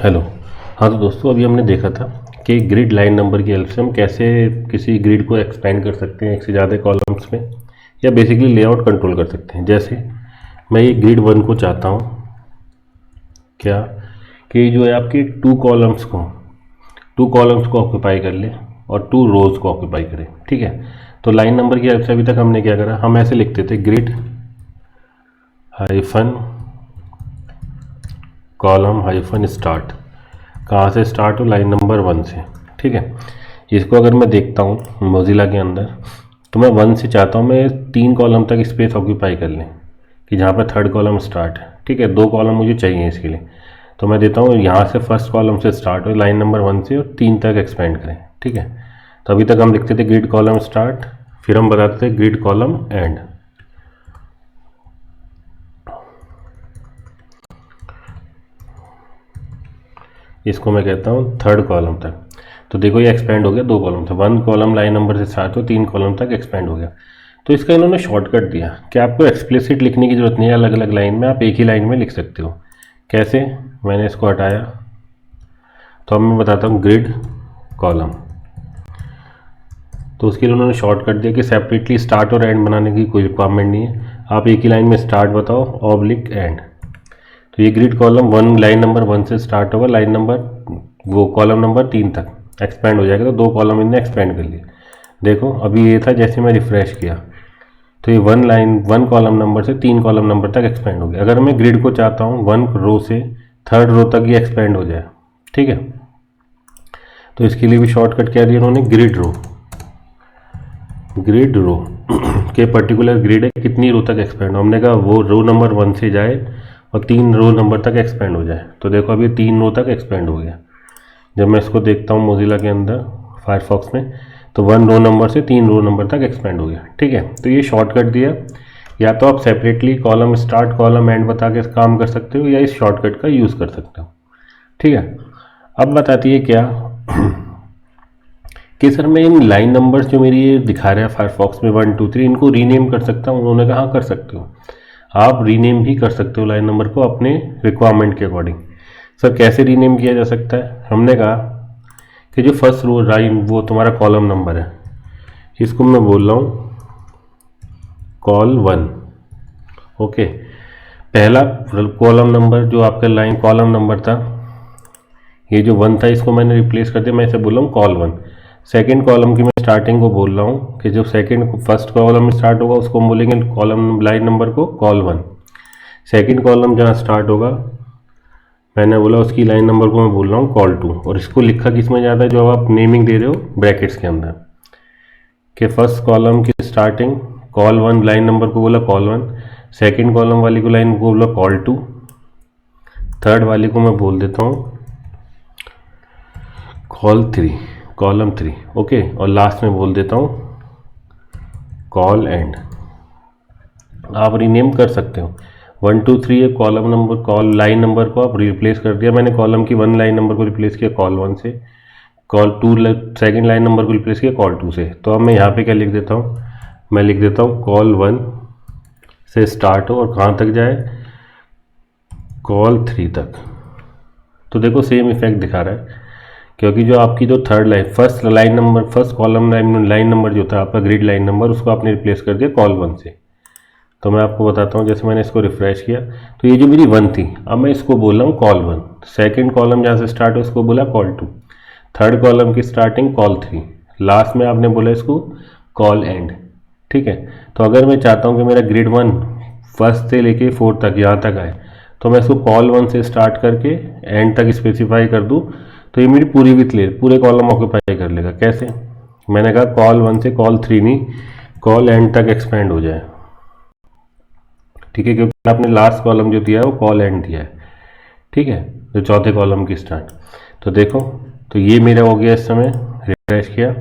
Hello. हाँ तो दोस्तों, अभी हमने देखा था कि ग्रिड लाइन नंबर की हेल्प से हम कैसे किसी ग्रिड को एक्सपेंड कर सकते हैं एक से ज़्यादा कॉलम्स में, या बेसिकली लेआउट कंट्रोल कर सकते हैं। जैसे मैं ये ग्रिड 1 को चाहता हूँ क्या कि जो है आपकी टू कॉलम्स को ऑक्यूपाई कर ले और 2 रोज को ऑक्यूपाई करे। ठीक है, तो लाइन नंबर की हेल्प से अभी तक हमने क्या करा, हम ऐसे लिखते थे grid hyphen column hyphen start. कहाँ से स्टार्ट हो? लाइन नंबर 1 से। ठीक है, इसको अगर मैं देखता हूँ मोजिला के अंदर, तो मैं 1 से चाहता हूँ मैं 3 कॉलम तक स्पेस ऑक्यूपाई कर लें कि जहाँ पर थर्ड कॉलम स्टार्ट है। ठीक है, 2 कॉलम मुझे चाहिए इसके लिए, तो मैं देता हूँ यहाँ से फर्स्ट कॉलम से स्टार्ट हो लाइन नंबर 1 से और 3 तक एक्सपेंड करें। ठीक है, तो अभी तक हम लिखते थे ग्रिड कॉलम स्टार्ट, फिर हम बताते थे ग्रिड कॉलम एंड। इसको मैं कहता हूँ थर्ड कॉलम तक। तो देखो ये एक्सपेंड हो गया 2 कॉलम से, 1 कॉलम लाइन नंबर से स्टार्ट हो 3 कॉलम तक एक्सपेंड हो गया। तो इसका इन्होंने शॉर्टकट दिया कि आपको एक्सप्लिसिट लिखने की जरूरत नहीं है अलग अलग लाइन में, आप एक ही लाइन में लिख सकते हो। कैसे? मैंने इसको हटाया, तो अब मैं बताता हूँ ग्रिड कॉलम। तो उसके लिए उन्होंने शॉर्टकट दिया कि सेपरेटली स्टार्ट और एंड बनाने की कोई रिक्वायरमेंट नहीं है, आप एक ही लाइन में स्टार्ट बताओ ऑब्लिक एंड। तो ये ग्रिड कॉलम 1 लाइन नंबर 1 से स्टार्ट होगा, लाइन नंबर वो कॉलम नंबर 3 तक एक्सपेंड हो जाएगा। तो 2 कॉलम इनने एक्सपेंड कर लिए। देखो अभी ये था, जैसे मैं रिफ्रेश किया तो ये 1 कॉलम नंबर से 3 कॉलम नंबर तक एक्सपेंड हो गया। अगर मैं ग्रिड को चाहता हूँ 1 रो से 3rd रो तक ये एक्सपेंड हो जाए। ठीक है, तो इसके लिए भी शॉर्टकट क्या दिया उन्होंने, ग्रिड रो के पर्टिकुलर ग्रिड है कितनी रो तक एक्सपेंड हो, हमने कहा वो रो नंबर 1 से जाए और 3 रो नंबर तक एक्सपेंड हो जाए। तो देखो अभी 3 रो तक एक्सपेंड हो गया। जब मैं इसको देखता हूँ मोजिला के अंदर फायरफॉक्स में, तो 1 रो नंबर से 3 रो नंबर तक एक्सपेंड हो गया। ठीक है, तो ये शॉर्टकट दिया, या तो आप separately column start column and बता के काम कर सकते हो, या इस शॉर्टकट का यूज़ कर सकते हो। ठीक है, अब बताती है क्या कि सर मैं इन लाइन नंबर्स जो मेरी ये दिखा रहा है फायरफॉक्स में 1 2 3, इनको रीनेम कर सकता हूँ? उन्होंने कहा हाँ कर सकते हो, आप रीनेम भी कर सकते हो लाइन नंबर को अपने रिक्वायरमेंट के अकॉर्डिंग। सर कैसे रीनेम किया जा सकता है? हमने कहा कि जो फर्स्ट रो लाइन वो तुम्हारा कॉलम नंबर है, इसको मैं बोल रहा हूँ कॉल 1। ओके, पहला कॉलम नंबर जो आपका लाइन कॉलम नंबर था, ये जो 1 था इसको मैंने रिप्लेस कर दिया, मैं इसे बोल रहा हूँ कॉल 1। सेकेंड कॉलम की मैं स्टार्टिंग को बोल रहा हूँ कि जो फर्स्ट कॉलम में स्टार्ट होगा उसको हम बोलेंगे कॉलम लाइन नंबर को कॉल 1। सेकेंड कॉलम जहाँ स्टार्ट होगा मैंने बोला उसकी लाइन नंबर को मैं बोल रहा हूँ कॉल 2। और इसको लिखा किस में जाता है, जो आप नेमिंग दे रहे हो ब्रैकेट्स के अंदर, कि फर्स्ट कॉलम की स्टार्टिंग कॉल 1 लाइन नंबर को बोला कॉल 1, सेकेंड कॉलम वाली को लाइन को बोला कॉल 2, थर्ड वाली को मैं बोल देता हूँ कॉलम 3। ओके, और लास्ट में बोल देता हूँ कॉल एंड। आप रीनेम कर सकते हो 1 2 3 ये column number call line number को आप रिप्लेस कर दिया, मैंने कॉलम की 1 लाइन नंबर को रिप्लेस किया कॉल 1 से, कॉल 2 सेकेंड लाइन नंबर को रिप्लेस किया कॉल 2 से। तो अब मैं यहाँ पे क्या लिख देता हूँ, मैं लिख देता हूँ कॉल 1 से स्टार्ट हो और कहाँ तक जाए, कॉल 3 तक। तो देखो सेम इफेक्ट दिखा रहा है, क्योंकि जो आपकी जो third line first column line number जो था आपका ग्रिड लाइन नंबर, उसको आपने रिप्लेस कर दिया कॉल 1 से। तो मैं आपको बताता हूँ, जैसे मैंने इसको रिफ्रेश किया तो ये जो मेरी 1 थी, अब मैं इसको बोल रहा हूँ कॉल 1। सेकेंड कॉलम जहाँ से स्टार्ट हो उसको बोला कॉल 2, थर्ड कॉलम की स्टार्टिंग कॉल 3, लास्ट में आपने बोला इसको कॉल एंड। ठीक है, तो अगर मैं चाहता हूँ कि मेरा ग्रिड 1 फर्स्ट से लेके 4 तक यहाँ तक आए, तो मैं इसको कॉल 1 से स्टार्ट करके एंड तक स्पेसिफाई कर दूँ, तो ये मेरी पूरी विथ ले पूरे कॉलम ऑक्यूपाई कर लेगा। कैसे? मैंने कहा कॉल 1 से कॉल 3 नहीं, कॉल एंड तक एक्सपेंड हो जाए। ठीक है, क्योंकि आपने लास्ट कॉलम जो दिया है वो कॉल एंड दिया है। ठीक है, जो चौथे कॉलम की स्टार्ट। तो देखो, तो ये मेरा हो गया, इस समय रिफ्रेश किया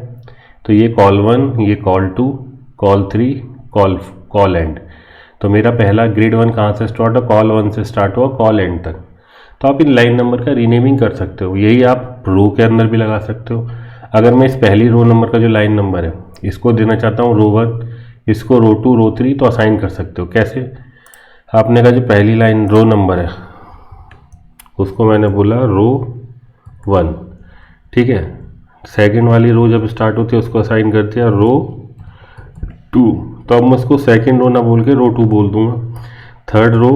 तो ये कॉल 1, ये कॉल 2, कॉल 3, कॉल एंड। तो मेरा पहला ग्रिड 1 कहाँ से स्टार्ट हुआ, कॉल 1 से स्टार्ट हुआ कॉल एंड तक। तो आप इन लाइन नंबर का रीनेमिंग कर सकते हो, यही आप रो के अंदर भी लगा सकते हो। अगर मैं इस पहली रो नंबर का जो लाइन नंबर है इसको देना चाहता हूँ रो 1, इसको रो 2 रो 3, तो असाइन कर सकते हो। कैसे? आपने कहा जो पहली लाइन रो नंबर है उसको मैंने बोला रो 1, ठीक है। सेकंड वाली रो जब स्टार्ट होती है उसको असाइन कर दिया रो 2, तो अब मैं उसको सेकंड रो ना बोल के रो 2 बोल दूंगा। थर्ड रो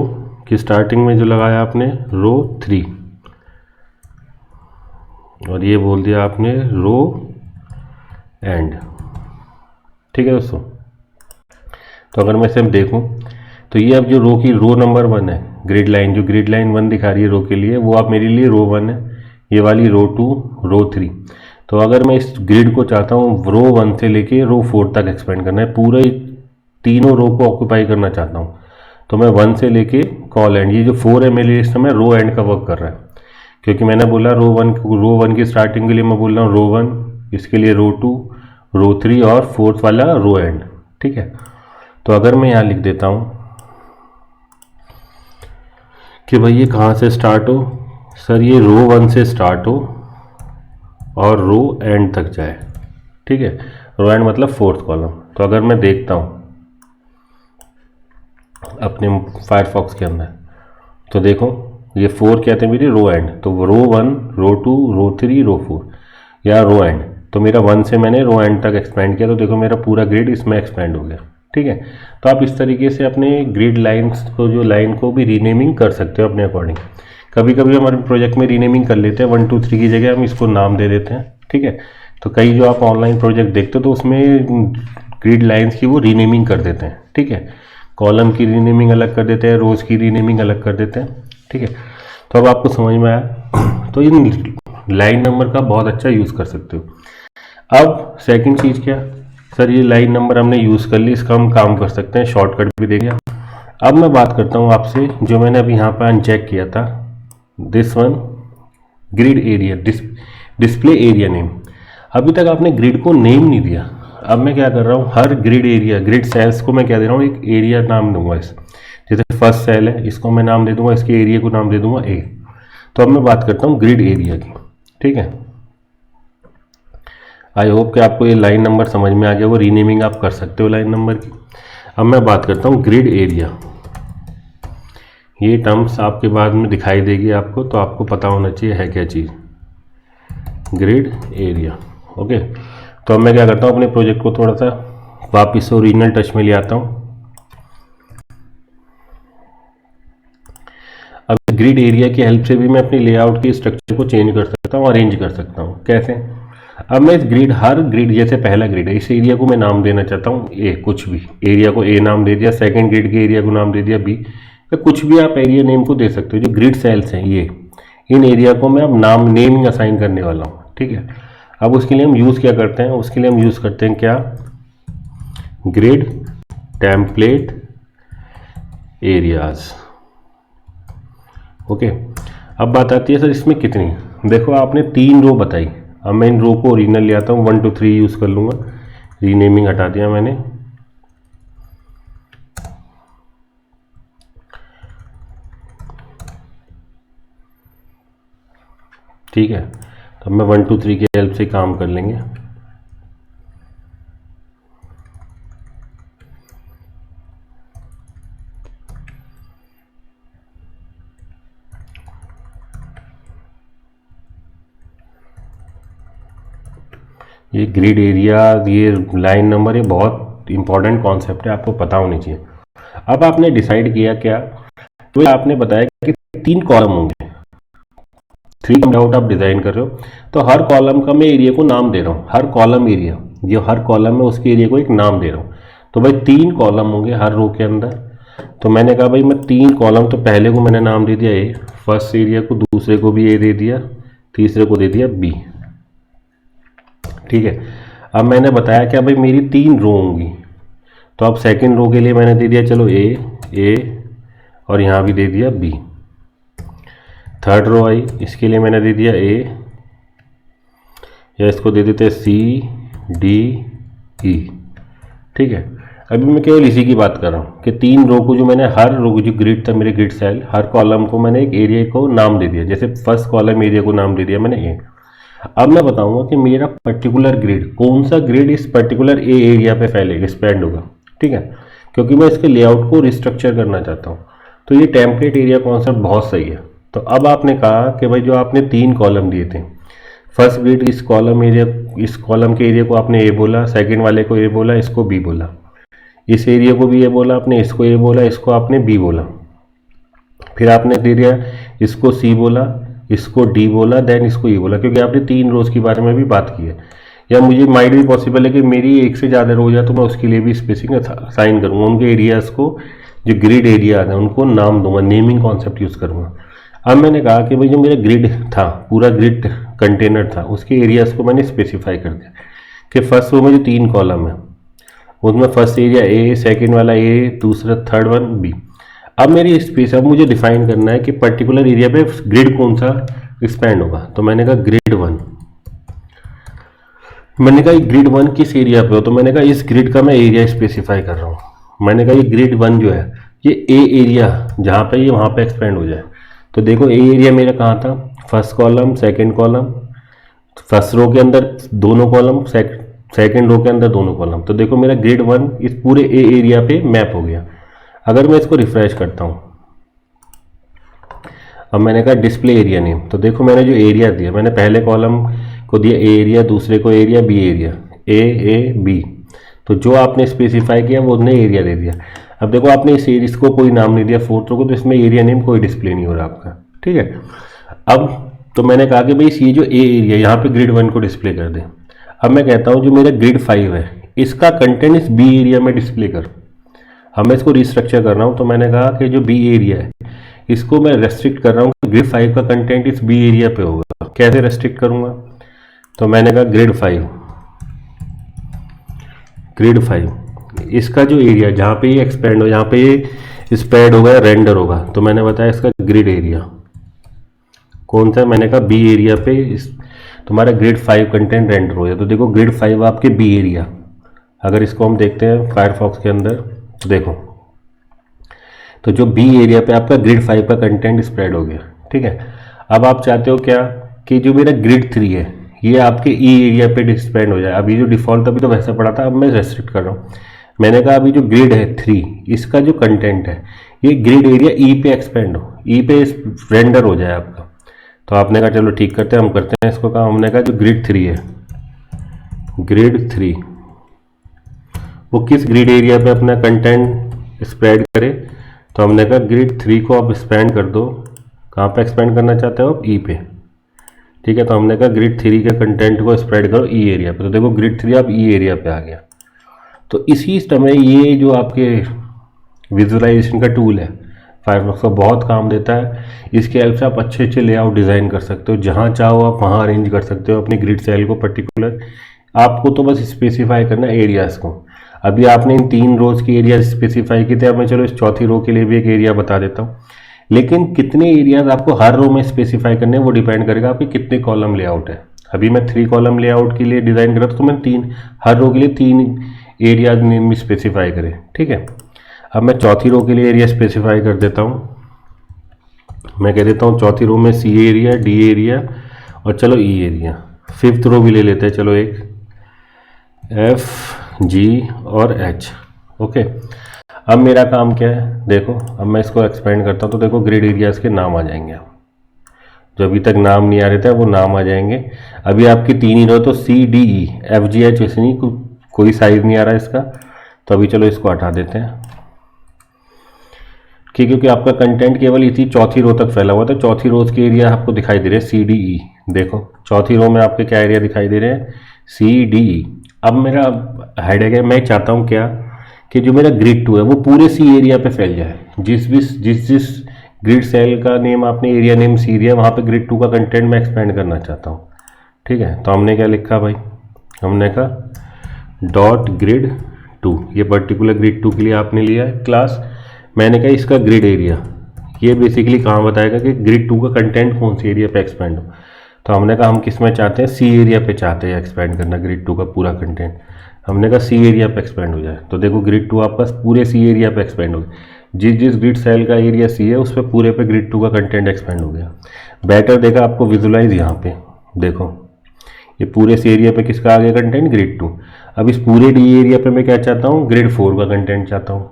की स्टार्टिंग में जो लगाया आपने रो 3, और ये बोल दिया आपने रो एंड, ठीक है दोस्तों। तो अगर मैं इसे देखूं तो ये अब जो रो की रो नंबर 1 है, ग्रिड लाइन जो ग्रिड लाइन 1 दिखा रही है रो के लिए, वो आप मेरे लिए रो 1 है, ये वाली रो 2 रो 3। तो अगर मैं इस ग्रिड को चाहता हूँ रो 1 से लेके रो 4 तक एक्सपेंड करना है, पूरे तीनों रो को ऑक्यूपाई करना चाहता हूँ, तो मैं 1 से लेके कॉल एंड, ये जो 4 है मेरे लिए इस समय रो एंड का वर्क कर रहा है, क्योंकि मैंने बोला रो 1 की स्टार्टिंग के लिए मैं बोल रहा हूँ रो 1, इसके लिए रो 2 रो 3 और 4th वाला रो एंड, ठीक है। तो अगर मैं यहाँ लिख देता हूँ कि भाई ये कहाँ से स्टार्ट हो, सर ये रो 1 से स्टार्ट हो और रो एंड तक जाए, ठीक है। रो एंड मतलब 4th कॉलम। तो अगर मैं देखता हूँ अपने फायरफॉक्स के अंदर, तो देखो ये 4 क्या थे मेरी रो एंड, तो रो 1 रो 2 रो 3 रो 4 या रो एंड, तो मेरा 1 से मैंने रो एंड तक एक्सपेंड किया, तो देखो मेरा पूरा ग्रिड इसमें एक्सपेंड हो गया, ठीक है। तो आप इस तरीके से अपने ग्रिड लाइंस को, जो लाइन को भी रीनेमिंग कर सकते हो अपने अकॉर्डिंग। कभी कभी हमारे प्रोजेक्ट में रीनेमिंग कर लेते हैं, 1 2 3 की जगह हम इसको नाम दे देते हैं, ठीक है। तो कई जो आप ऑनलाइन प्रोजेक्ट देखते हो तो उसमें ग्रिड लाइंस की वो रीनेमिंग कर देते हैं, ठीक है। कॉलम की रीनेमिंग अलग कर देते हैं, रोज की रीनेमिंग अलग कर देते हैं, ठीक है। तो अब आपको समझ में आया, तो इन लाइन नंबर का बहुत अच्छा यूज़ कर सकते हो। अब सेकंड चीज़ क्या, सर ये लाइन नंबर हमने यूज़ कर ली, इसका हम काम कर सकते हैं, शॉर्टकट भी देख लिया। अब मैं बात करता हूँ आपसे जो मैंने अभी यहाँ पर अनचेक किया था, this one grid area display area name. अभी तक आपने ग्रिड को नेम नहीं दिया। अब मैं क्या कर रहा हूँ, हर ग्रिड एरिया ग्रिड सेल्स को मैं क्या दे रहा हूँ, एक एरिया नाम दूंगा। इस जैसे फर्स्ट सेल है, इसको मैं नाम दे दूंगा, इसके एरिया को नाम दे दूंगा ए। तो अब मैं बात करता हूँ ग्रिड एरिया की, ठीक है। आई होप कि आपको ये लाइन नंबर समझ में आ गया, वो रीनेमिंग आप कर सकते हो लाइन नंबर की। अब मैं बात करता हूँ ग्रिड एरिया। ये टर्म्स आपके बाद में दिखाई देगी आपको, तो आपको पता होना चाहिए है क्या चीज़, ग्रिड एरिया, ओके। तो अब मैं क्या करता हूँ, अपने प्रोजेक्ट को थोड़ा सा वापस ओरिजिनल टच में ले आता हूँ। अब ग्रिड एरिया की हेल्प से भी मैं अपनी लेआउट की स्ट्रक्चर को चेंज कर सकता हूँ, अरेंज कर सकता हूँ। कैसे, अब मैं इस ग्रिड, हर ग्रिड जैसे पहला ग्रिड है, इस एरिया को मैं नाम देना चाहता हूँ ए, कुछ भी एरिया को ए नाम दे दिया, सेकंड ग्रिड के एरिया को नाम दे दिया बी, या कुछ भी आप एरिया नेम को दे सकते हो। जो ग्रिड सेल्स हैं ये, इन एरिया को मैं अब नाम नेमिंग असाइन करने वाला हूँ, ठीक है। अब उसके लिए हम यूज़ क्या करते हैं, उसके लिए हम यूज़ करते हैं क्या, ग्रिड टेम्पलेट एरियाज, ओके। अब बात आती है सर इसमें कितनी, देखो आपने 3 रो बताई। अब मैं इन रो को ओरिजिनल ले आता हूँ, 1 2 3 यूज़ कर लूँगा, रीनेमिंग हटा दिया मैंने। ठीक है, तो मैं 1 2 3 की हेल्प से काम कर लेंगे। ये ग्रिड एरिया, ये लाइन नंबर, ये बहुत इंपॉर्टेंट कॉन्सेप्ट है, आपको पता होनी चाहिए। अब आपने डिसाइड किया क्या, तो आपने बताया कि 3 कॉलम होंगे, 3 डाउट आप डिज़ाइन कर रहे हो, तो हर कॉलम का मैं एरिया को नाम दे रहा हूँ, हर कॉलम एरिया, जो हर कॉलम है उसके एरिया को एक नाम दे रहा हूँ। तो भाई 3 कॉलम होंगे हर रो के अंदर। तो मैंने कहा भाई मैं 3 कॉलम, तो पहले को मैंने नाम दे दिया ए, फर्स्ट एरिया को, दूसरे को भी ए दे दिया, तीसरे को दे दिया बी, ठीक है। अब मैंने बताया कि भाई मेरी 3 रो होंगी, तो अब सेकंड रो के लिए मैंने दे दिया चलो ए और यहाँ भी दे दिया बी। थर्ड रो आई, इसके लिए मैंने दे दिया ए, या इसको दे देते सी डी ई, ठीक है। अभी मैं केवल इसी की बात कर रहा हूँ कि 3 रो को, जो मैंने हर रो, जो ग्रिड था मेरे ग्रिड सेल, हर कॉलम को मैंने एक एरिया को नाम दे दिया। जैसे फर्स्ट कॉलम एरिया को नाम दे दिया मैंने ए। अब मैं बताऊंगा कि मेरा पर्टिकुलर ग्रिड, कौन सा ग्रिड इस पर्टिकुलर ए एरिया पे फैलेगा, एक्सपेंड होगा, ठीक है, क्योंकि मैं इसके लेआउट को रिस्ट्रक्चर करना चाहता हूँ। तो ये टेम्पलेट एरिया कॉन्सेप्ट बहुत सही है। तो अब आपने कहा कि भाई जो आपने 3 कॉलम दिए थे, फर्स्ट ग्रिड इस कॉलम एरिया, इस कॉलम के एरिया को आपने ए बोला, सेकंड वाले को ए बोला, इसको बी बोला, इस एरिया को भी ए बोला आपने, इसको ए बोला, इसको आपने बी बोला, फिर आपने दे दिया इसको सी बोला, इसको डी बोला, देन इसको ई बोला, क्योंकि आपने 3 रोज के बारे में भी बात की है। या मुझे माइट भी पॉसिबल है कि मेरी एक से ज़्यादा रोज है तो मैं उसके लिए भी स्पेसिंग साइन करूँगा, उनके एरियाज़ को जो ग्रिड एरिया है उनको नाम दूंगा, नेमिंग कॉन्सेप्ट यूज़ करूँगा। अब मैंने कहा कि भाई जो मेरा ग्रिड था, पूरा ग्रिड कंटेनर था, उसके एरियाज़ को मैंने स्पेसिफाई कर दिया कि फर्स्ट रो में जो 3 कॉलम है उसमें फर्स्ट एरिया ए, सेकेंड वाला ए, दूसरा थर्ड वन बी। अब मेरी स्पेस, अब मुझे डिफाइन करना है कि पर्टिकुलर एरिया पे ग्रिड कौन सा एक्सपैंड होगा। तो मैंने कहा ग्रिड 1, मैंने कहा ग्रिड 1 किस एरिया पे हो, तो मैंने कहा इस ग्रिड का मैं एरिया स्पेसिफाई कर रहा हूँ। मैंने कहा ये ग्रिड 1 जो है ये ए एरिया जहाँ पे ये वहाँ पे एक्सपेंड हो जाए। तो देखो ए एरिया मेरा कहाँ था, first column, second column, first row के अंदर दोनों कॉलम, सेकंड रो के अंदर दोनों कॉलम। तो देखो मेरा ग्रिड 1 इस पूरे ए एरिया पे मैप हो गया। अगर मैं इसको रिफ्रेश करता हूँ, अब मैंने कहा डिस्प्ले एरिया नेम, तो देखो मैंने जो एरिया दिया, मैंने पहले कॉलम को दिया ए एरिया, दूसरे को area B area, A B. तो जो आपने स्पेसिफाई किया वो उसने एरिया दे दिया। अब देखो आपने इस एरिया को कोई नाम नहीं दिया फोर्थ रो को, तो इसमें एरिया नेम कोई डिस्प्ले नहीं हो रहा आपका, ठीक है। अब तो मैंने कहा कि भाई ये जो ए एरिया यहाँ पे ग्रिड 1 को डिस्प्ले कर दे। अब मैं कहता हूँ जो मेरा ग्रिड 5 है इसका कंटेंट इस बी एरिया में डिस्प्ले कर। अब मैं इसको रिस्ट्रक्चर कर रहा हूँ, तो मैंने कहा कि जो बी एरिया है इसको मैं रेस्ट्रिक्ट कर रहा हूँ कि ग्रिड 5 का कंटेंट इस बी एरिया पे होगा। कैसे रेस्ट्रिक्ट करूँगा, तो मैंने कहा ग्रिड 5 इसका जो एरिया जहाँ पे ये एक्सपेंड हो, जहाँ पे ये स्प्रेड होगा या रेंडर होगा, तो मैंने बताया इसका ग्रिड एरिया कौन सा है। मैंने कहा बी एरिया पे इस तुम्हारा ग्रिड 5 कंटेंट रेंडर हो जाए। तो देखो ग्रिड 5 आपके बी एरिया, अगर इसको हम देखते हैं फायरफॉक्स के अंदर, तो देखो तो जो बी एरिया पे आपका ग्रिड 5 का कंटेंट स्प्रेड हो गया, ठीक है। अब आप चाहते हो क्या कि जो मेरा ग्रिड 3 है ये आपके ई एरिया पे स्पेंड हो जाए। अभी जो डिफ़ॉल्ट अभी तो वैसा पड़ा था, अब मैं रेस्ट्रिक्ट कर रहा हूँ। मैंने कहा अभी जो ग्रिड है 3 इसका जो कंटेंट है ये ग्रिड एरिया ई पे एक्सपेंड हो, ई पे रेंडर हो जाए आपका। तो आपने कहा चलो ठीक करते हैं, हम करते हैं इसको। कहा हमने कहा जो ग्रिड 3 है, ग्रिड 3 वो किस ग्रिड एरिया पे अपना कंटेंट स्प्रेड करे। तो हमने कहा ग्रिड 3 को आप एक्सपेंड कर दो। कहाँ पे एक्सपेंड करना चाहते हो आप, ई पे, ठीक है। तो हमने कहा ग्रिड 3 के कंटेंट को स्प्रेड करो ई एरिया पे। तो देखो ग्रिड 3 आप ई एरिया पे आ गया। तो इसी समय ये जो आपके विजुअलाइजेशन का टूल है फायरफॉक्स का बहुत काम देता है। इसके हेल्प से आप अच्छे अच्छे लेआउट डिज़ाइन कर सकते हो, जहाँ चाहो आप वहाँ अरेंज कर सकते हो अपनी ग्रिड सेल को पर्टिकुलर। आपको तो बस स्पेसिफाई करना है एरियाज़ को। अभी आपने इन 3 रोज के एरिया स्पेसिफाई किए थे, अब मैं चलो इस चौथी रो के लिए भी एक एरिया बता देता हूँ। लेकिन कितने एरियाज आपको हर रो में स्पेसिफाई करने हैं वो डिपेंड करेगा आपके कितने कॉलम लेआउट है। अभी मैं 3 कॉलम लेआउट के लिए डिज़ाइन कर रहा था, तो मैं 3 हर रो के लिए 3 एरियाज नेम स्पेसिफाई करें, ठीक है। अब मैं चौथी रो के लिए एरिया स्पेसिफाई कर देता हूँ। मैं कह देता हूँ चौथी रो में सी एरिया, डी एरिया और चलो ई एरिया। फिफ्थ रो भी ले लेते हैं, चलो एक एफ, जी और एच, ओके। अब मेरा काम क्या है, देखो अब मैं इसको एक्सपेंड करता हूँ, तो देखो ग्रिड एरियाज़ के नाम आ जाएंगे। जो अभी तक नाम नहीं आ रहे थे वो नाम आ जाएंगे। अभी आपकी 3 ही रो, तो सी, डी, ई, एफ, जी, एच वैसे नहीं, कोई साइज नहीं आ रहा इसका। तो अभी चलो इसको हटा देते हैं, ठीक, क्योंकि आपका कंटेंट केवल इसी चौथी रो तक फैला हुआ था। चौथी रोज के एरिया आपको दिखाई दे रहे हैं सी, डी, ई। देखो चौथी रो में आपके क्या एरिया दिखाई दे रहे हैं, सी, डी, ई। अब मेरा हेडेक है, मैं चाहता हूँ क्या कि जो मेरा ग्रिड 2 है वो पूरे सी एरिया पे फैल जाए। जिस ग्रिड सेल का नेम आपने एरिया नेम सी दिया, वहाँ पे ग्रिड 2 का कंटेंट मैं एक्सपेंड करना चाहता हूँ, ठीक है। तो हमने क्या लिखा भाई, हमने कहा डॉट ग्रिड 2, ये पर्टिकुलर ग्रिड 2 के लिए आपने लिया है क्लास। मैंने कहा इसका ग्रिड एरिया, ये बेसिकली कहाँ बताएगा कि ग्रिड 2 का कंटेंट कौन सी एरिया पे एक्सपेंड हो। तो हमने कहा हम किस में चाहते हैं, सी एरिया पे चाहते हैं एक्सपेंड करना ग्रिड 2 का पूरा कंटेंट। हमने कहा सी एरिया पे एक्सपेंड हो जाए। तो देखो ग्रिड 2 आपका पूरे सी एरिया पे एक्सपेंड हो गया। जिस ग्रिड सेल का एरिया सी है उस पर पूरे पे ग्रिड 2 का कंटेंट एक्सपेंड हो गया। बेटर देखा आपको विजुलाइज, यहाँ पे देखो ये पूरे सी एरिया पे किसका आ गया कंटेंट, ग्रिड 2। अब इस पूरे डी एरिया पे मैं क्या चाहता हूँ, ग्रिड 4 का कंटेंट चाहता हूँ।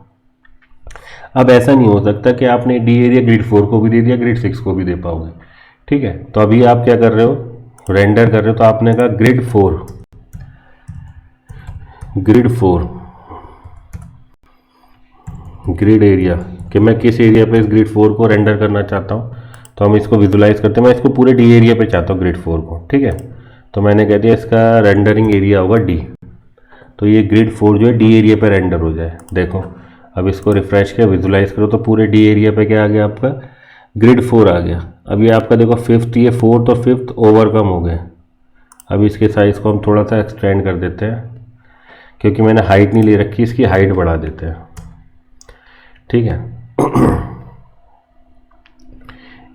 अब ऐसा नहीं हो सकता कि आपने डी एरिया ग्रिड 4 को भी दे दिया, ग्रिड 6 को भी दे पाओगे। ठीक है, तो अभी आप क्या कर रहे हो, रेंडर कर रहे हो, तो आपने कहा ग्रिड एरिया कि मैं किस एरिया पे इस ग्रिड 4 को रेंडर करना चाहता हूँ। तो हम इसको विजुलाइज करते हैं, मैं इसको पूरे डी एरिया पे चाहता हूँ ग्रिड 4 को। ठीक है, तो मैंने कह दिया इसका रेंडरिंग एरिया होगा डी, तो ये ग्रिड 4 जो है डी एरिया पे रेंडर हो जाए। देखो अब इसको रिफ्रेश किया, विजुलाइज करो, तो पूरे डी एरिया पे क्या आ गया आपका, ग्रिड 4 आ गया। अब ये आपका देखो फिफ्थ, ये फोर्थ और फिफ्थ ओवरकम हो गए। अब इसके साइज़ को हम थोड़ा सा एक्सटेंड कर देते हैं, क्योंकि मैंने हाइट नहीं ले रखी, इसकी हाइट बढ़ा देते हैं। ठीक है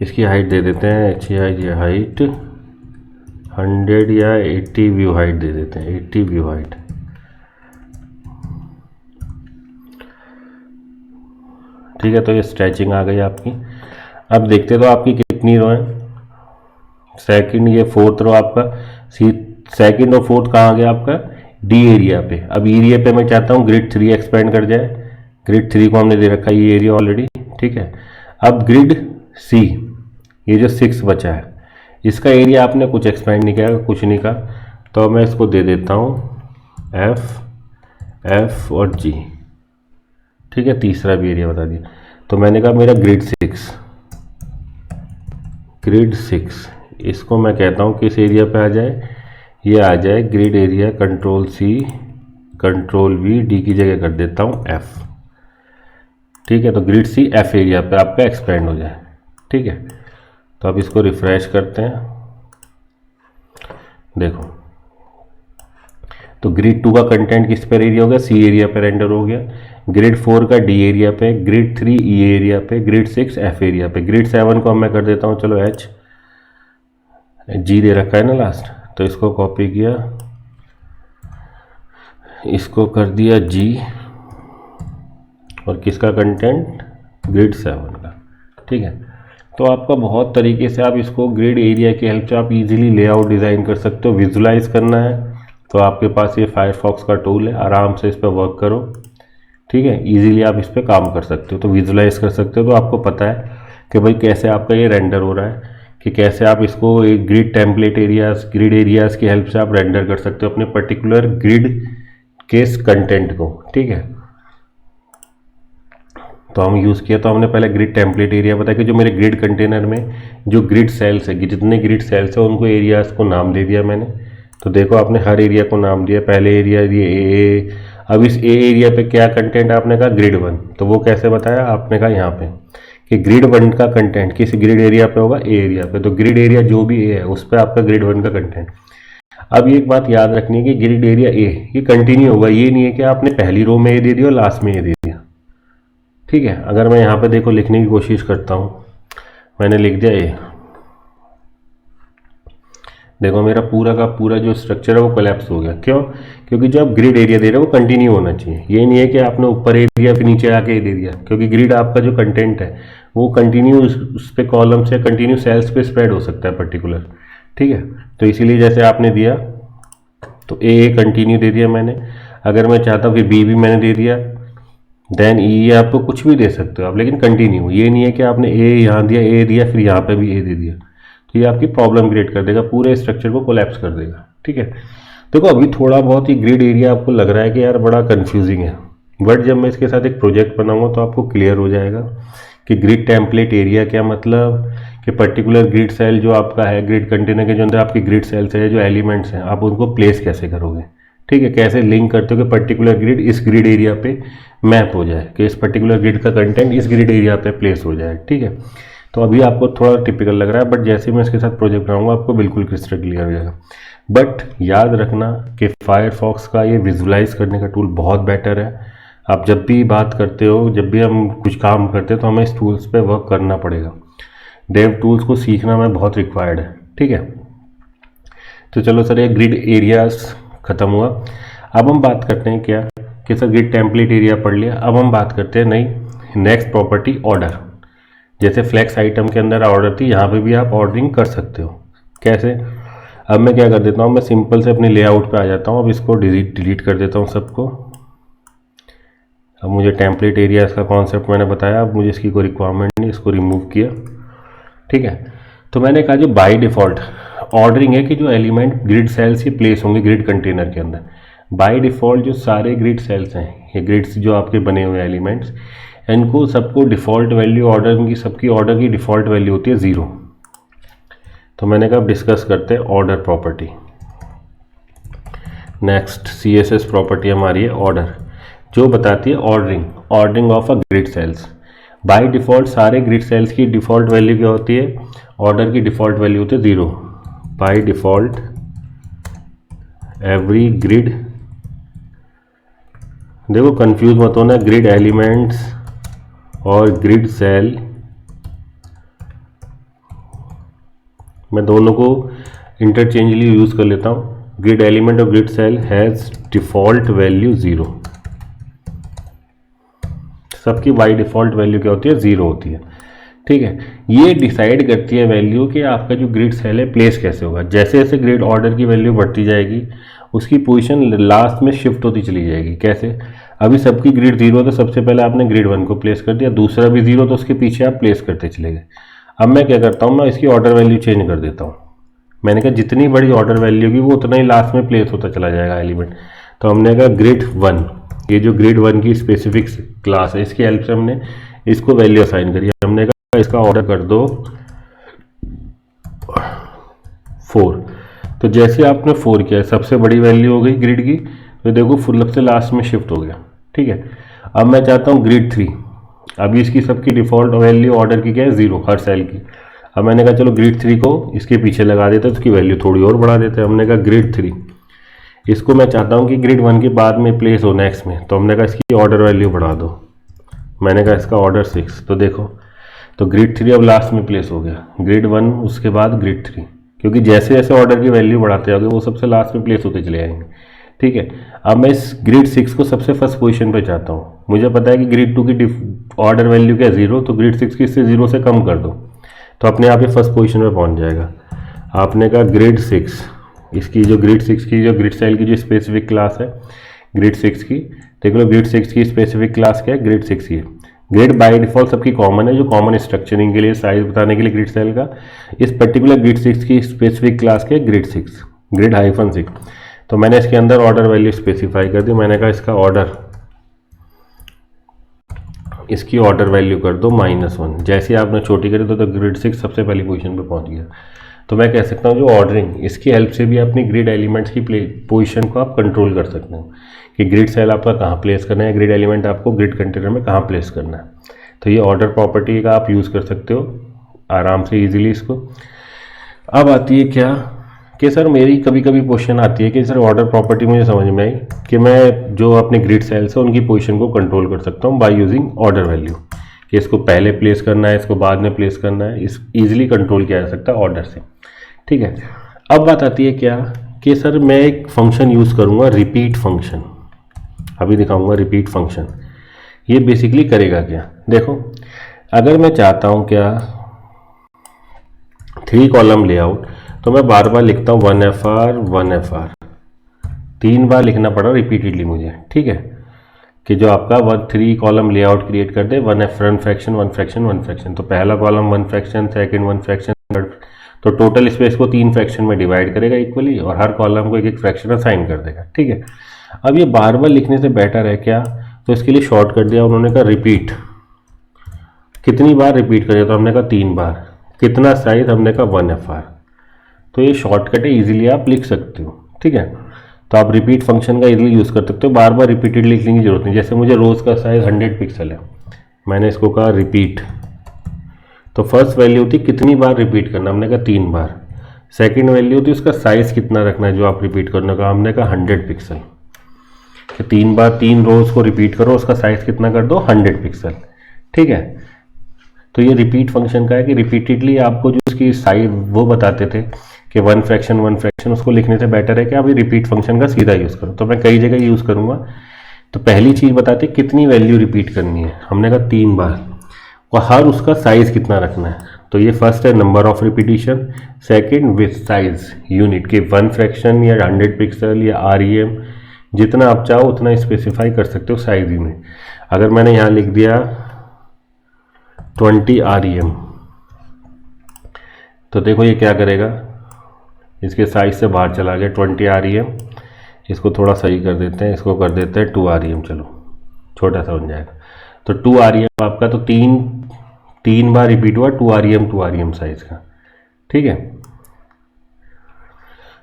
इसकी हाइट दे देते हैं, अच्छी हाइट 100 या 80 व्यू हाइट दे देते हैं, 80 व्यू हाइट। ठीक है, तो ये स्ट्रेचिंग आ गई आपकी। अब देखते तो आपकी कितनी रो है, सेकंड, ये फोर्थ रो आपका, सेकंड और फोर्थ कहाँ आ गया आपका, डी एरिया पे। अब एरिया पे मैं चाहता हूँ ग्रिड 3 एक्सपेंड कर जाए, ग्रिड 3 को हमने दे रखा है ये एरिया ऑलरेडी। ठीक है, अब ग्रिड सी, ये जो 6 बचा है, इसका एरिया आपने कुछ एक्सपेंड नहीं किया, कुछ नहीं कहा, तो मैं इसको दे देता हूँ एफ और जी। ठीक है, तीसरा भी एरिया बता दिया। तो मैंने कहा मेरा ग्रिड 6, इसको मैं कहता हूँ किस एरिया पे आ जाए, ये आ जाए grid area control C control V, D की जगह कर देता हूँ एफ। ठीक है, तो ग्रिड सी एफ एरिया पे आपका एक्सपेंड हो जाए। ठीक है, तो अब इसको रिफ्रेश करते हैं, देखो तो ग्रिड 2 का कंटेंट किस पर एरिया हो गया, सी एरिया पे रेंडर हो गया, ग्रिड 4 का डी एरिया पे, ग्रिड 3 ई एरिया पे, ग्रिड 6 एफ एरिया पे, ग्रिड 7 को मैं कर देता हूँ, चलो एच, जी दे रखा है ना लास्ट, तो इसको कॉपी किया, इसको कर दिया जी, और किसका कंटेंट, ग्रिड 7 का। ठीक है, तो आपका बहुत तरीके से आप इसको ग्रिड एरिया की हेल्प से आप इजीली लेआउट डिज़ाइन कर सकते हो। विजुलाइज करना है तो आपके पास ये फायरफॉक्स का टूल है, आराम से इस पर वर्क करो। ठीक है, इजीली आप इस पर काम कर सकते हो, तो विजुलाइज कर सकते हो, तो आपको पता है कि भाई कैसे आपका ये रेंडर हो रहा है, कि कैसे आप इसको एक grid template areas, grid areas की हेल्प से आप रेंडर कर सकते हो अपने पर्टिकुलर ग्रिड के कंटेंट को। ठीक है, तो हम यूज़ किया, तो हमने पहले ग्रिड टेम्पलेट एरिया बताया कि जो मेरे ग्रिड कंटेनर में जो ग्रिड सेल्स है, जितने ग्रिड सेल्स है उनको एरियाज़ को नाम दे दिया मैंने। तो देखो आपने हर एरिया को नाम दिया, पहले एरिया दिए ए। अब इस ए एरिया पे क्या कंटेंट, आपने कहा ग्रिड 1, तो वो कैसे बताया, आपने कहा यहाँ पे कि ग्रिड 1 का कंटेंट किस ग्रिड एरिया पे होगा, ए एरिया पे, तो ग्रिड एरिया जो भी ए है उस पर आपका ग्रिड 1 का कंटेंट। अब ये एक बात याद रखनी है कि ग्रिड एरिया ए ये कंटिन्यू होगा, ये नहीं है कि आपने पहली रो में ए दे दिया और लास्ट में ए दे दिया। ठीक है, अगर मैं यहाँ पे देखो लिखने की कोशिश करता हूँ, मैंने लिख दिया ए, देखो मेरा पूरा का पूरा जो स्ट्रक्चर है वो कोलैप्स हो गया। क्यों, क्योंकि जो आप ग्रिड एरिया दे रहे हो वो कंटिन्यू होना चाहिए, ये नहीं है कि आपने ऊपर एरिया फिर नीचे आके दे दिया, क्योंकि ग्रिड आपका जो कंटेंट है वो कंटिन्यू उस पर कॉलम से कंटिन्यू सेल्स पे स्प्रेड हो सकता है पर्टिकुलर। ठीक है, तो इसीलिए जैसे आपने दिया तो ए कंटिन्यू दे दिया मैंने, अगर मैं चाहता हूँ कि बी भी मैंने दे दिया, देन ई, आपको कुछ भी दे सकते हो आप, लेकिन कंटिन्यू, ये नहीं है कि आपने ए यहाँ दिया, ए दिया फिर यहाँ पे भी ए दे दिया, तो ये आपकी प्रॉब्लम क्रिएट कर देगा, पूरे स्ट्रक्चर को कोलैप्स कर देगा। ठीक है, देखो अभी थोड़ा बहुत ही ग्रिड एरिया आपको लग रहा है कि यार बड़ा कंफ्यूजिंग है, बट जब मैं इसके साथ एक प्रोजेक्ट बनाऊंगा तो आपको क्लियर हो जाएगा कि ग्रिड टेम्पलेट एरिया क्या मतलब, कि पर्टिकुलर ग्रिड सेल जो आपका है, ग्रिड कंटेनर के जो अंदर आपकी ग्रिड सेल्स है, जो एलिमेंट्स हैं, आप उनको प्लेस कैसे करोगे। ठीक है, कैसे लिंक करते हो कि पर्टिकुलर ग्रिड इस ग्रिड एरिया पे मैप हो जाए, कि इस पर्टिकुलर ग्रिड का कंटेंट इस ग्रिड एरिया पे प्लेस हो जाए। ठीक है, तो अभी आपको थोड़ा टिपिकल लग रहा है, बट जैसे मैं इसके साथ प्रोजेक्ट बनाऊंगा आपको बिल्कुल क्रिस्टल क्लियर हो जाएगा। बट याद रखना कि फायरफॉक्स का ये विजुलाइज करने का टूल बहुत बेटर है। आप जब भी बात करते हो, जब भी हम कुछ काम करते हैं तो हमें इस टूल्स पे वर्क करना पड़ेगा। डेव टूल्स को सीखना में बहुत रिक्वायर्ड है। ठीक है, तो चलो सर ये ग्रिड एरियाज ख़त्म हुआ। अब हम बात करते हैं क्या कि सर ग्रिड टेम्पलेट एरिया पढ़ लिया, अब हम बात करते हैं नई नेक्स्ट प्रॉपर्टी ऑर्डर। जैसे फ्लेक्स आइटम के अंदर ऑर्डर थी, यहाँ पे भी आप ऑर्डरिंग कर सकते हो। कैसे, अब मैं क्या कर देता हूँ, मैं सिंपल से अपने लेआउट पे आ जाता हूँ, अब इसको डिलीट कर देता हूँ सबको। अब मुझे टेम्पलेट एरिया का कॉन्सेप्ट मैंने बताया, अब मुझे इसकी कोई रिक्वायरमेंट नहीं, इसको रिमूव किया। ठीक है, तो मैंने कहा जो बाय डिफ़ॉल्ट ऑर्डरिंग है कि जो एलिमेंट ग्रिड सेल्स ही प्लेस होंगे ग्रिड कंटेनर के अंदर। बाय डिफ़ॉल्ट जो सारे ग्रिड सेल्स हैं, ये ग्रिड्स जो आपके बने हुए एलिमेंट्स, इनको सबको डिफ़ॉल्ट वैल्यू ऑर्डर की, सबकी ऑर्डर की डिफ़ॉल्ट वैल्यू होती है 0। तो मैंने कहा अब डिस्कस करते हैं order property. Next CSS property हमारी है ऑर्डर, जो बताती है ordering of a grid cells. By default सारे ग्रिड सेल्स की डिफ़ॉल्ट वैल्यू क्या होती है, ऑर्डर की डिफ़ॉल्ट वैल्यू होती है 0। बाय डिफ़ॉल्ट एवरी ग्रिड, देखो कंफ्यूज मत होना, ग्रिड एलिमेंट्स और ग्रिड सेल, मैं दोनों को इंटरचेंजली यूज़ कर लेता हूँ। ग्रिड एलिमेंट और grid cell has default value 0। सबकी बाई डिफ़ॉल्ट वैल्यू क्या होती है, 0 होती है। ठीक है, ये डिसाइड करती है वैल्यू कि आपका जो ग्रिड सेल है प्लेस कैसे होगा। जैसे जैसे ग्रिड ऑर्डर की वैल्यू बढ़ती जाएगी, उसकी पोजीशन लास्ट में शिफ्ट होती चली जाएगी। कैसे, अभी सबकी ग्रिड 0 तो सबसे पहले आपने ग्रिड 1 को प्लेस कर दिया, दूसरा भी 0 तो उसके पीछे आप प्लेस करते चले गए। अब मैं क्या करता हूँ, मैं इसकी ऑर्डर वैल्यू चेंज कर देता हूँ। मैंने कहा जितनी बड़ी ऑर्डर वैल्यू होगी वो उतना ही लास्ट में प्लेस होता चला जाएगा एलिमेंट। तो हमने कहा ग्रिड 1, ये जो ग्रिड 1 की स्पेसिफिक क्लास है, इसकी हेल्प से हमने इसको वैल्यू असाइन करी। हमने कहा इसका ऑर्डर कर दो 4। तो जैसे आपने 4 किया, सबसे बड़ी वैल्यू हो गई ग्रिड की, तो देखो फुल से लास्ट में शिफ्ट हो गया। ठीक है, अब मैं चाहता हूँ ग्रिड 3, अभी इसकी सबकी डिफ़ॉल्ट वैल्यू ऑर्डर की क्या है, 0 हर सेल की। अब मैंने कहा चलो ग्रिड 3 को इसके पीछे लगा देते हैं, उसकी वैल्यू थोड़ी और बढ़ा देते हैं। हमने कहा ग्रिड 3, इसको मैं चाहता हूँ कि ग्रिड 1 के बाद में प्लेस हो नेक्स्ट में, तो हमने कहा इसकी ऑर्डर वैल्यू बढ़ा दो। मैंने कहा इसका ऑर्डर 6, तो देखो तो ग्रिड 3 अब लास्ट में प्लेस हो गया, ग्रिड 1 उसके बाद ग्रिड 3, क्योंकि जैसे जैसे ऑर्डर की वैल्यू बढ़ाते जाओगे वो सबसे लास्ट में प्लेस होते चले जाएंगे। ठीक है, अब मैं इस ग्रिड 6 को सबसे फर्स्ट पोजीशन पे चाहता हूँ। मुझे पता है कि ग्रिड 2 की ऑर्डर वैल्यू क्या 0, तो ग्रिड 6 की इससे 0 से कम कर दो, तो अपने आप ही फर्स्ट पोजीशन पे पहुँच जाएगा। आपने कहा ग्रिड 6, इसकी जो ग्रिड 6 की जो ग्रिड सेल की जो स्पेसिफिक क्लास है ग्रिड 6 की, देख लो ग्रिड 6 की स्पेसिफिक क्लास क्या है, ग्रिड 6 की है। ग्रिड बाय डिफ़ॉल्ट सबकी कॉमन है, जो कॉमन स्ट्रक्चरिंग के लिए साइज बताने के लिए ग्रिड सेल का। इस पर्टिकुलर ग्रिड 6 की स्पेसिफिक क्लास क्या है, ग्रिड 6, ग्रिड -6। तो मैंने इसके अंदर ऑर्डर वैल्यू स्पेसिफाई कर दी। मैंने कहा इसका ऑर्डर, इसकी ऑर्डर वैल्यू कर दो -1। जैसे आपने छोटी करी तो ग्रिड 6 सबसे पहली पोजीशन पे पहुंच गया। तो मैं कह सकता हूँ जो ऑर्डरिंग, इसकी हेल्प से भी अपनी ग्रिड एलिमेंट्स की पोजीशन को आप कंट्रोल कर सकते हो कि ग्रिड सेल आपका कहाँ प्लेस करना है, ग्रिड एलिमेंट आपको ग्रिड कंटेनर में कहाँ प्लेस करना है। तो ये ऑर्डर प्रॉपर्टी का आप यूज़ कर सकते हो आराम से ईजिली इसको। अब आती है क्या कि सर मेरी कभी कभी क्वेश्चन आती है कि सर ऑर्डर प्रॉपर्टी मुझे समझ में आई कि मैं जो अपने ग्रिड सेल्स है उनकी पोजीशन को कंट्रोल कर सकता हूँ बाय यूजिंग ऑर्डर वैल्यू, कि इसको पहले प्लेस करना है, इसको बाद में प्लेस करना है, इस ईजिली कंट्रोल किया जा सकता है ऑर्डर से। ठीक है, अब बात आती है क्या कि सर मैं एक फंक्शन यूज़ करूँगा रिपीट फंक्शन, अभी दिखाऊंगा रिपीट फंक्शन। ये बेसिकली करेगा क्या, देखो अगर मैं चाहता हूँ क्या 3 कॉलम लेआउट, तो मैं बार बार लिखता हूँ 1FR 1FR, 3 बार लिखना पड़ा रिपीटेडली मुझे। ठीक है, कि जो आपका 3 कॉलम लेआउट क्रिएट कर दे, 1 फ्रैक्शन 1 फ्रैक्शन 1 फ्रैक्शन। तो पहला column 1 fraction, second 1 fraction, third, तो टोटल स्पेस को 3 फ्रैक्शन में डिवाइड करेगा इक्वली और हर कॉलम को एक एक फ्रैक्शन असाइन कर देगा। ठीक है, अब ये बार बार लिखने से बेटर है क्या, तो इसके लिए शॉर्ट कर दिया उन्होंने कहा रिपीट। कितनी बार रिपीट करें, तो हमने कहा 3 बार। कितना साइज, हमने कहा 1FR। तो ये शॉर्टकट है, इजीली आप लिख सकते हो। ठीक है, तो आप रिपीट फंक्शन का इजीली यूज़ कर सकते हो, बार बार रिपीटेडली लिखने की जरूरत नहीं। जैसे मुझे रोज़ का साइज 100 पिक्सल है, मैंने इसको कहा रिपीट, तो फर्स्ट वैल्यू होती कितनी बार रिपीट करना, हमने कहा 3 बार। सेकंड वैल्यू होती उसका साइज़ कितना रखना है जो आप रिपीट करने का, हमने कहा 100 पिक्सल। कि 3 बार 3 रोज़ को रिपीट करो, उसका साइज़ कितना कर दो, 100 पिक्सल। ठीक है, तो ये रिपीट फंक्शन का है कि रिपीटेडली आपको जो उसकी साइज वो बताते थे कि 1 फ्रैक्शन 1 फ्रैक्शन, उसको लिखने से बेटर है कि आप ये रिपीट फंक्शन का सीधा यूज़ करो। तो मैं कई जगह यूज़ करूँगा। तो पहली चीज़ बताते कितनी वैल्यू रिपीट करनी है, हमने कहा 3 बार, और हर उसका साइज़ कितना रखना है। तो ये फर्स्ट है number of repetition, second with size unit के 1 फ्रैक्शन या 100 पिक्सल या REM, जितना आप चाहो उतना स्पेसिफाई कर सकते हो साइज यूनिट। अगर मैंने यहाँ लिख दिया 20 REM, तो देखो ये क्या करेगा, इसके साइज से बाहर चला गया 20 REM। इसको थोड़ा सही कर देते हैं, इसको कर देते हैं 2 REM, चलो छोटा सा बन जाएगा। तो 2 REM आपका, तो तीन बार रिपीट हुआ 2 REM साइज का, ठीक है।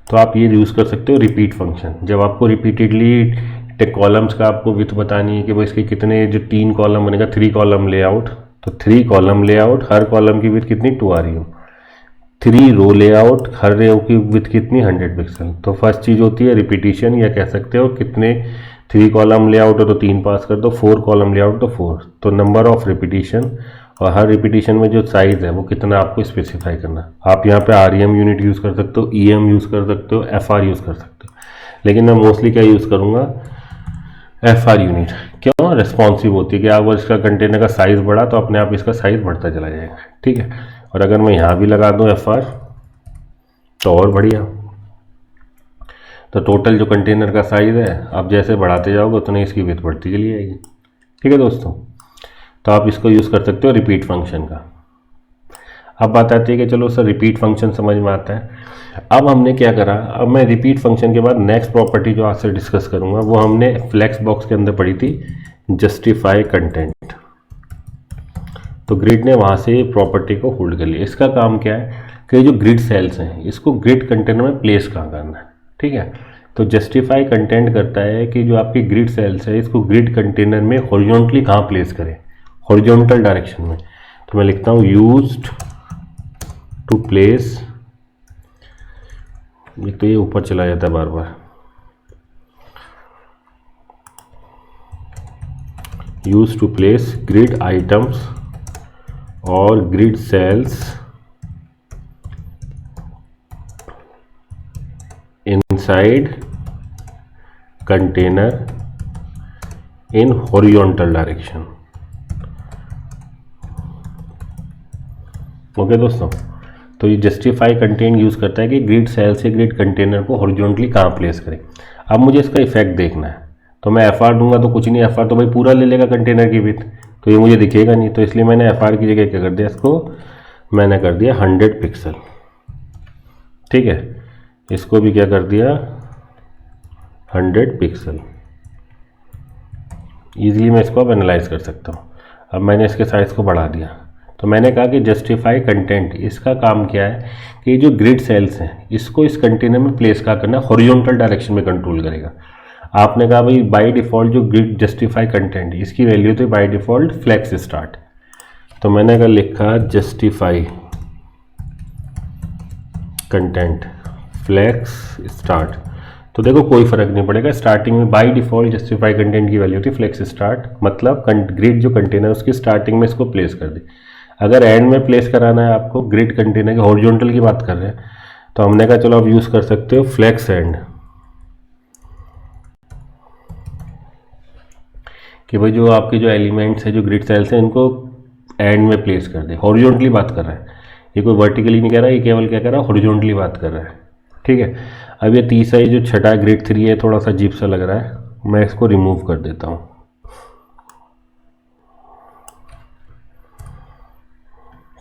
तो आप ये यूज़ कर सकते हो रिपीट फंक्शन। जब आपको रिपीटेडली कॉलम्स का आपको विथ बतानी है कि भाई इसके कितने, जो 3 कॉलम बनेगा 3 कॉलम लेआउट, तो 3 कॉलम लेआउट, हर कॉलम की विथ कितनी 2 REM। 3 रो लेआउट, हर रो की विथ कितनी 100 पिक्सल। तो फर्स्ट चीज़ होती है रिपीटिशन, या कह सकते हो कितने 3 कॉलम लेआउट हो तो 3 पास कर दो, 4 कॉलम लेआउट तो 4। तो नंबर ऑफ रिपीटिशन, और हर रिपीटिशन में जो साइज़ है वो कितना आपको स्पेसिफाई करना। आप यहाँ पे REM यूनिट यूज़ कर सकते हो, EM यूज़ कर सकते हो, FR यूज़ कर सकते हो, लेकिन मैं मोस्टली क्या यूज़ करूँगा, FR यूनिट। क्यों? रिस्पॉन्सिव होती है कि अगर इसका कंटेनर का साइज़ बढ़ा तो अपने आप इसका साइज़ बढ़ता चला जाएगा, ठीक है। और अगर मैं यहाँ भी लगा दूँ FR तो और बढ़िया। तो टोटल जो कंटेनर का साइज़ है आप जैसे बढ़ाते जाओगे उतनी इसकी विड्थ बढ़ती चली जाएगी, ठीक है दोस्तों। तो आप इसको यूज़ कर सकते हो रिपीट फंक्शन का। अब बात आती है कि चलो सर रिपीट फंक्शन समझ में आता है। अब हमने क्या करा, अब मैं रिपीट फंक्शन के बाद नेक्स्ट प्रॉपर्टी जो आज से डिस्कस करूँगा वो हमने फ्लेक्स बॉक्स के अंदर पढ़ी थी, जस्टिफाई कंटेंट। तो ग्रिड ने वहाँ से प्रॉपर्टी को होल्ड कर लिया। इसका काम क्या है कि जो ग्रिड सेल्स हैं इसको ग्रिड कंटेनर में प्लेस कहाँ करना है, ठीक है। तो जस्टिफाई कंटेंट करता है कि जो आपकी ग्रिड सेल्स है इसको ग्रिड कंटेनर में हॉरिजॉन्टली कहाँ प्लेस करें, हॉरिजॉन्टल डायरेक्शन में। तो मैं लिखता हूँ यूज्ड टू प्लेस, एक तो ये ऊपर चला जाता है बार बार, used to place grid items और grid cells inside container in horizontal direction. Okay दोस्तों, तो ये जस्टिफाई कंटेंट यूज़ करता है कि ग्रिड सेल से ग्रिड कंटेनर को हॉरिजॉन्टली कहाँ प्लेस करें। अब मुझे इसका इफेक्ट देखना है, तो मैं FR दूंगा तो कुछ नहीं, FR तो भाई पूरा ले लेगा कंटेनर की विड्थ, तो ये मुझे दिखेगा नहीं। तो इसलिए मैंने FR की जगह क्या कर दिया, इसको मैंने कर दिया 100 पिक्सल, ठीक है। इसको भी क्या कर दिया 100 पिक्सल। ईजिली मैं इसको अब एनालाइज कर सकता हूँ। अब मैंने इसके साइज़ को बढ़ा दिया। तो मैंने कहा कि जस्टिफाई कंटेंट, इसका काम क्या है कि जो ग्रिड सेल्स हैं इसको इस कंटेनर में प्लेस का करना, हॉरिजॉन्टल डायरेक्शन में कंट्रोल करेगा। आपने कहा भाई बाय डिफ़ॉल्ट जो ग्रिड जस्टिफाई कंटेंट इसकी वैल्यू तो बाय डिफ़ॉल्ट फ्लेक्स स्टार्ट। तो मैंने अगर लिखा जस्टिफाई कंटेंट फ्लेक्स स्टार्ट, तो देखो कोई फ़र्क नहीं पड़ेगा। स्टार्टिंग में बाय डिफ़ॉल्ट जस्टिफाई कंटेंट की वैल्यू थी फ्लेक्स स्टार्ट, मतलब ग्रिड जो कंटेनर उसकी स्टार्टिंग में इसको प्लेस कर दी। अगर एंड में प्लेस कराना है आपको, ग्रिड कंटेनर के हॉरिजॉन्टल की बात कर रहे हैं, तो हमने कहा चलो आप यूज़ कर सकते हो फ्लेक्स एंड, कि भाई जो आपके जो एलिमेंट्स है जो ग्रिड सेल्स हैं इनको एंड में प्लेस कर दे। हॉरिजॉन्टली बात कर रहा है, ये कोई वर्टिकली नहीं कह रहा है, ये केवल क्या कर रहा है, हॉरिजॉन्टली बात कर रहा है, ठीक है। अब ये तीसरा जो छठा ग्रिड 3 है थोड़ा सा अजीब सा लग रहा है, मैं इसको रिमूव कर देता हूँ,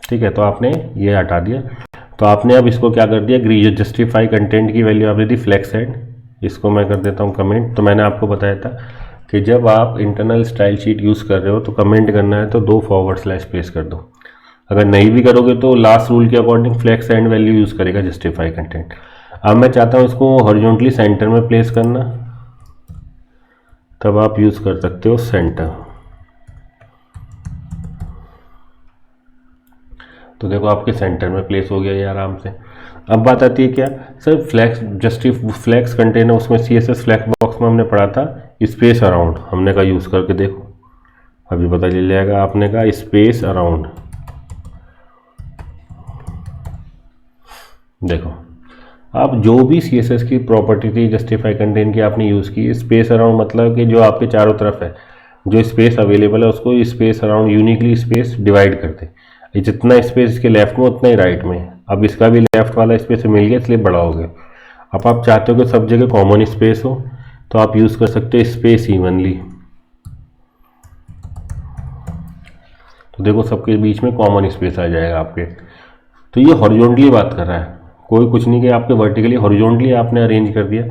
ठीक है। तो आपने ये हटा दिया। तो आपने अब इसको क्या कर दिया, ग्रिड जस्टिफाई कंटेंट की वैल्यू आपने दी फ्लेक्स एंड, इसको मैं कर देता हूँ कमेंट। तो मैंने आपको बताया था कि जब आप इंटरनल स्टाइल शीट यूज़ कर रहे हो तो कमेंट करना है तो 2 फॉरवर्ड स्लैश प्लेस कर दो। अगर नहीं भी करोगे तो लास्ट रूल के according flex end value use करेगा जस्टिफाई कंटेंट। अब मैं चाहता हूँ इसको हॉरिजॉन्टली सेंटर में प्लेस करना, तब आप यूज़ कर सकते हो सेंटर। तो देखो आपके सेंटर में प्लेस हो गया ये आराम से। अब बात आती है क्या सर, फ्लेक्स कंटेनर, उसमें CSS फ्लेक्स बॉक्स में हमने पढ़ा था स्पेस अराउंड, हमने कहा यूज़ करके देखो, अभी पता चल जाएगा। आपने कहा स्पेस अराउंड, देखो आप जो भी CSS की प्रॉपर्टी थी जस्टिफाई कंटेंट की आपने यूज़ की। स्पेस अराउंड मतलब कि जो आपके चारों तरफ है जो स्पेस अवेलेबल है उसको space around uniquely space divide करते, जितना स्पेस इसके लेफ्ट में उतना ही राइट में। अब इसका भी लेफ्ट वाला स्पेस मिल गया इसलिए बड़ा हो गया। अब आप चाहते हो कि सब जगह कॉमन स्पेस हो तो आप यूज़ कर सकते हो स्पेस इवनली, तो देखो सबके बीच में कॉमन स्पेस आ जाएगा आपके। तो ये हॉरिजॉन्टली बात कर रहा है, कोई कुछ नहीं कि आपके वर्टिकली, हॉरिजॉन्टली आपने अरेंज कर दिया।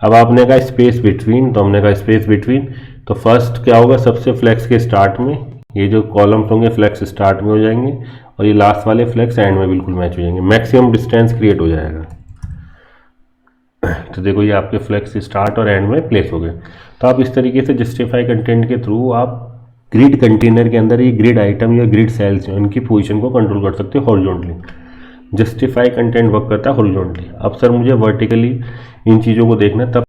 अब आपने कहा स्पेस बिटवीन, तो हमने कहा स्पेस बिटवीन, तो फर्स्ट क्या होगा, सबसे फ्लेक्स के स्टार्ट में ये जो कॉलम्स होंगे फ्लेक्स स्टार्ट में हो जाएंगे और ये लास्ट वाले फ्लेक्स एंड में बिल्कुल मैच हो जाएंगे, मैक्सिमम डिस्टेंस क्रिएट हो जाएगा। तो देखो ये आपके फ्लेक्स स्टार्ट और एंड में प्लेस हो गए। तो आप इस तरीके से जस्टिफाई कंटेंट के थ्रू आप ग्रिड कंटेनर के अंदर ये ग्रिड आइटम या ग्रिड सेल्स हैं उनकी पोजीशन को कंट्रोल कर सकते हो हॉरिजॉन्टली। जस्टिफाई कंटेंट वर्क करता है हॉरिजॉन्टली। अब सर मुझे वर्टिकली इन चीज़ों को देखना है, तब